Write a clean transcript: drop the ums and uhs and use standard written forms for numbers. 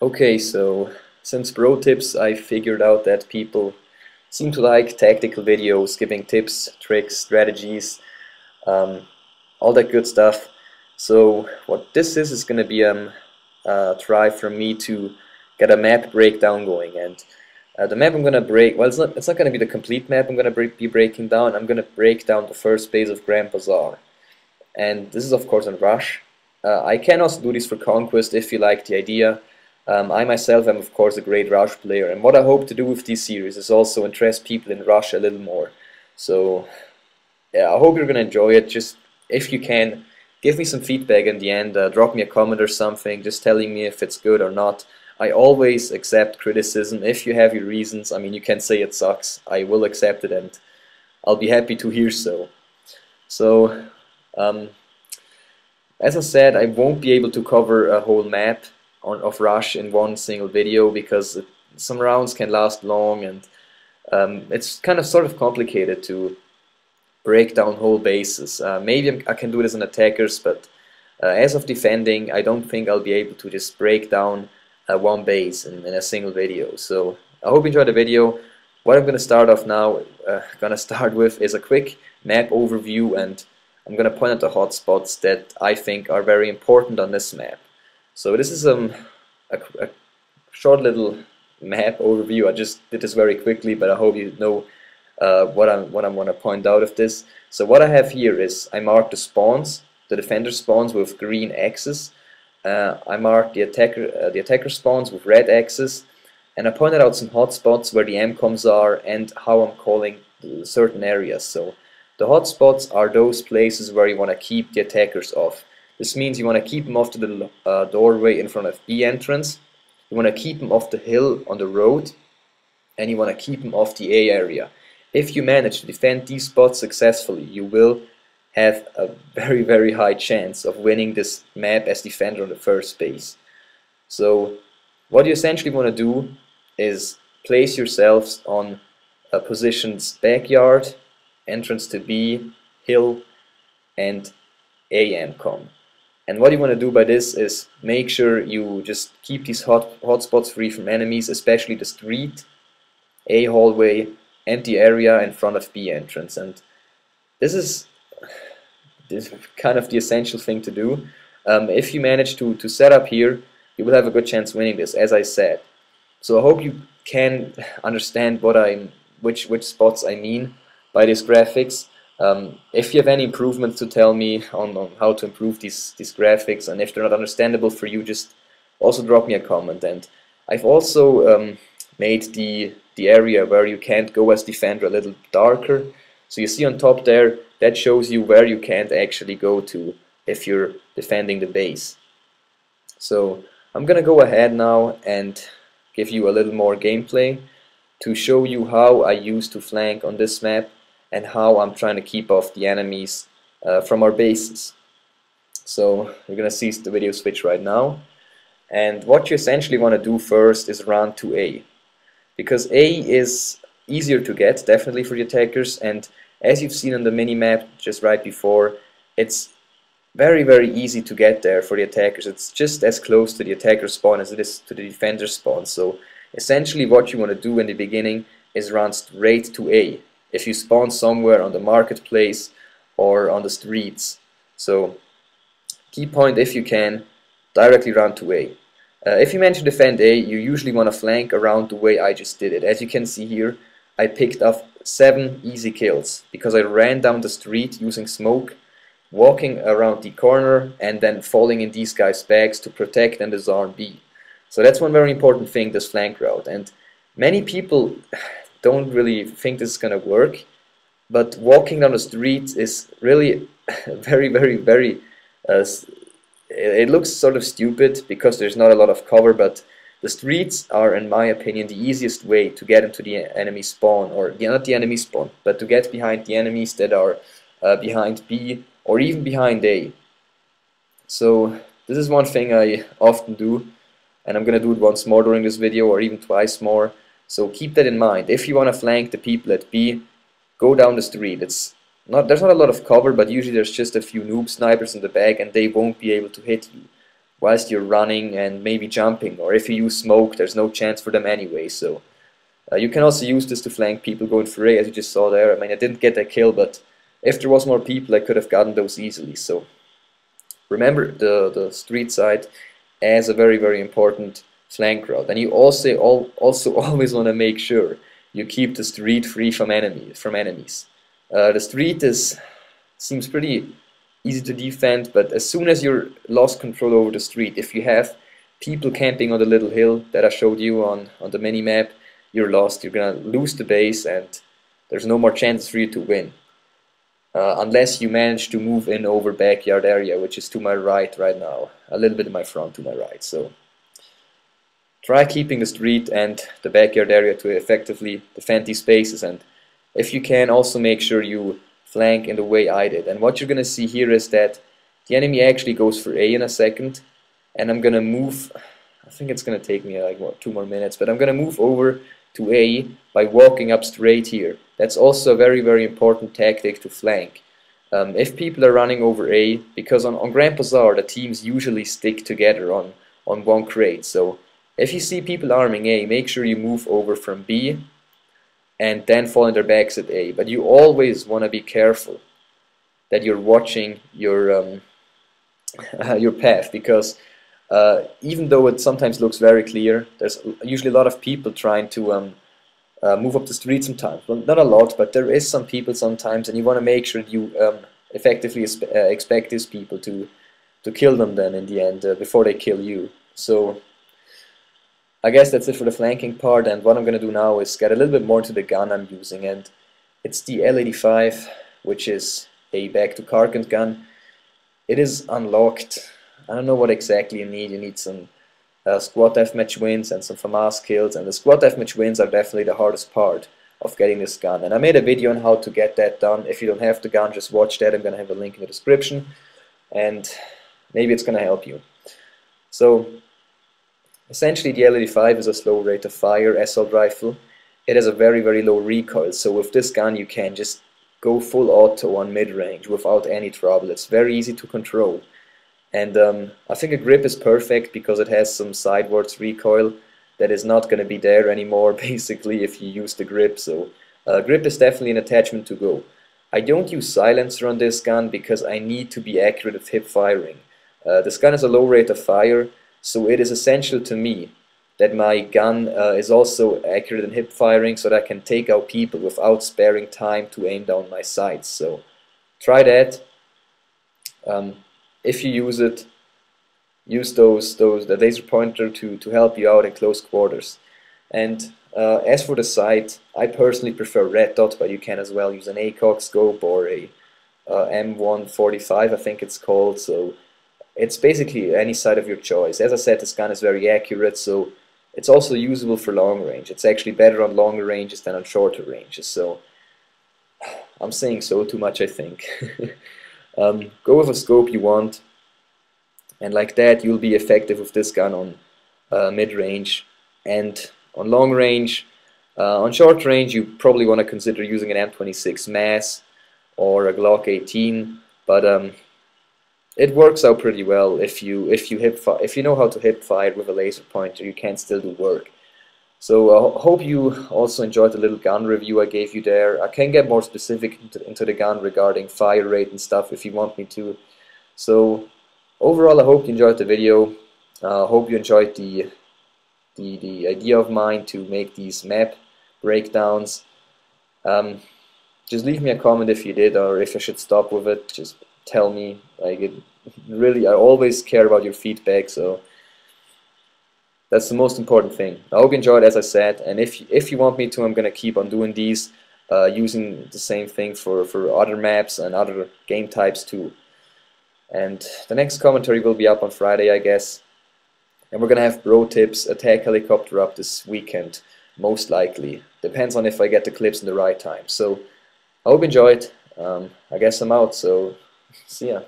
Okay, so since pro tips, I figured out that people seem to like tactical videos, giving tips, tricks, strategies, um, all that good stuff. So what this is going to be a try for me to get a map breakdown going. And the map I'm going to break, well, it's not going to be the complete map I'm going to be breaking down. I'm going to break down the first base of Grand Bazaar. And this is of course in Rush. I can also do this for Conquest if you like the idea. I myself am of course a great Rush player, and what I hope to do with this series is also interest people in Rush a little more. So yeah, I hope you're gonna enjoy it. Just if you can, give me some feedback in the end. Drop me a comment or something, just telling me if it's good or not. I always accept criticism. If you have your reasons, I mean, you can say it sucks. I will accept it, and I'll be happy to hear so. So. As I said, I won't be able to cover a whole map of Rush in one single video because some rounds can last long, and it's kind of sort of complicated to break down whole bases. Maybe I can do this on attackers, but as of defending, I don't think I'll be able to just break down one base in a single video. So I hope you enjoyed the video. What I'm going to start off now, with is a quick map overview, and I'm going to point out the hotspots that I think are very important on this map. So this is a short little map overview. I just did this very quickly, but I hope you know what I'm going to point out of this. So what I have here is I marked the spawns, the defender spawns with green X's. I marked the attacker spawns with red X's, and I pointed out some hotspots where the MCOMs are and how I'm calling certain areas. So the hotspots are those places where you want to keep the attackers off. This means you want to keep them off to the doorway in front of B entrance, you want to keep them off the hill on the road, and you want to keep them off the A area. If you manage to defend these spots successfully, you will have a very, very high chance of winning this map as defender on the first base. So what you essentially want to do is place yourselves on a position's backyard, entrance to B, hill, and A MCOM. And what you want to do by this is make sure you just keep these hotspots free from enemies, especially the street, A hallway, and the area in front of B entrance. And this is kind of the essential thing to do. If you manage to set up here, you will have a good chance winning this, as I said. So I hope you can understand which spots I mean by these graphics. If you have any improvements to tell me on how to improve these graphics, and if they're not understandable for you, just also drop me a comment. And I've also made the area where you can't go as defender a little darker. So you see on top there, that shows you where you can't actually go to if you're defending the base. So I'm gonna go ahead now and give you a little more gameplay to show you how I used to flank on this map and how I'm trying to keep off the enemies from our bases. So you're gonna see the video switch right now, and what you essentially want to do first is run to A, because A is easier to get, definitely, for the attackers, and as you've seen on the mini-map just right before, it's very, very easy to get there for the attackers. It's just as close to the attacker spawn as it is to the defender spawn. So essentially what you want to do in the beginning is run straight to A if you spawn somewhere on the marketplace or on the streets. So key point, if you can, directly run to A. If you manage to defend A, you usually want to flank around the way I just did it. As you can see here, I picked up 7 easy kills because I ran down the street using smoke, walking around the corner, and then falling in these guys' bags to protect and disarm B. So that's one very important thing, this flank route. And many people don't really think this is going to work, but walking down the street is really very, very, very it looks sort of stupid because there's not a lot of cover, but the streets are, in my opinion, the easiest way to get into the enemy spawn, or not the enemy spawn, but to get behind the enemies that are behind B or even behind A. So this is one thing I often do, and I'm gonna do it once more during this video, or even twice more. So keep that in mind. If you want to flank the people at B, go down the street. There's not a lot of cover, but usually there's just a few noob snipers in the back and they won't be able to hit you. whilst you're running and maybe jumping, or if you use smoke, there's no chance for them anyway. So you can also use this to flank people going for A, as you just saw there. I mean, I didn't get that kill, but if there was more people, I could have gotten those easily. So remember the street side as a very, very important flank route. And you also always want to make sure you keep the street free from enemies. The street seems pretty easy to defend, but as soon as you're lost control over the street, if you have people camping on the little hill that I showed you on the mini map, you're lost. You're gonna lose the base, and there's no more chances for you to win. Unless you manage to move in over backyard area, which is to my right now, a little bit in my front to my right. So try keeping the street and the backyard area to effectively defend these spaces, and if you can, also make sure you flank in the way I did. And what you're gonna see here is that the enemy actually goes for A in a second, and I'm gonna move. I think it's gonna take me like what, 2 more minutes, but I'm gonna move over to A by walking up straight here. That's also a very, very important tactic to flank. If people are running over A, because on Grand Bazaar the teams usually stick together on one crate. So if you see people arming A, make sure you move over from B and then fall in their backs at A. But you always want to be careful that you're watching your your path, because even though it sometimes looks very clear, there's usually a lot of people trying to move up the street sometimes. Well, not a lot, but there is some people sometimes, and you want to make sure you effectively expect these people to kill them then in the end before they kill you. So I guess that's it for the flanking part, and what I'm going to do now is get a little bit more into the gun I'm using, and it's the L85, which is a back-to-carcant gun. It is unlocked. I don't know what exactly you need. You need some squad deathmatch wins and some FAMAS kills, and the squad deathmatch wins are definitely the hardest part of getting this gun. And I made a video on how to get that done. If you don't have the gun, just watch that. I'm going to have a link in the description, and maybe it's going to help you. So essentially the L85 is a slow rate of fire assault rifle. It has a very, very low recoil, so with this gun you can just go full auto on mid-range without any trouble. It's very easy to control. And I think a grip is perfect because it has some sidewards recoil that is not going to be there anymore basically if you use the grip. So grip is definitely an attachment to go. I don't use silencer on this gun because I need to be accurate with hip firing. This gun has a low rate of fire, so it is essential to me that my gun is also accurate in hip firing so that I can take out people without sparing time to aim down my sights. So try that. If you use it, use the laser pointer to help you out in close quarters. And as for the sight, I personally prefer red dot, but you can as well use an ACOG scope or a M145, I think it's called. So it's basically any sight of your choice. As I said, this gun is very accurate, so it's also usable for long range. It's actually better on longer ranges than on shorter ranges. So I'm saying so too much, I think. Go with a scope you want, and like that you'll be effective with this gun on mid-range and on long range. On short range you probably want to consider using an M26 MAS or a Glock 18, but it works out pretty well if you know how to hip fire with a laser pointer. You can still do work. So I hope you also enjoyed the little gun review I gave you there. I can get more specific into the gun regarding fire rate and stuff if you want me to. So overall, I hope you enjoyed the video. I hope you enjoyed the idea of mine to make these map breakdowns. Just leave me a comment if you did, or if I should stop with it. Just tell me. Like, really, I always care about your feedback. So that's the most important thing. I hope you enjoyed, as I said, and if you want me to, I'm gonna keep on doing these, using the same thing for other maps and other game types too. And the next commentary will be up on Friday, I guess. And we're gonna have bro tips, attack helicopter up this weekend, most likely. Depends on if I get the clips in the right time. So I hope you enjoyed. I guess I'm out. So see ya.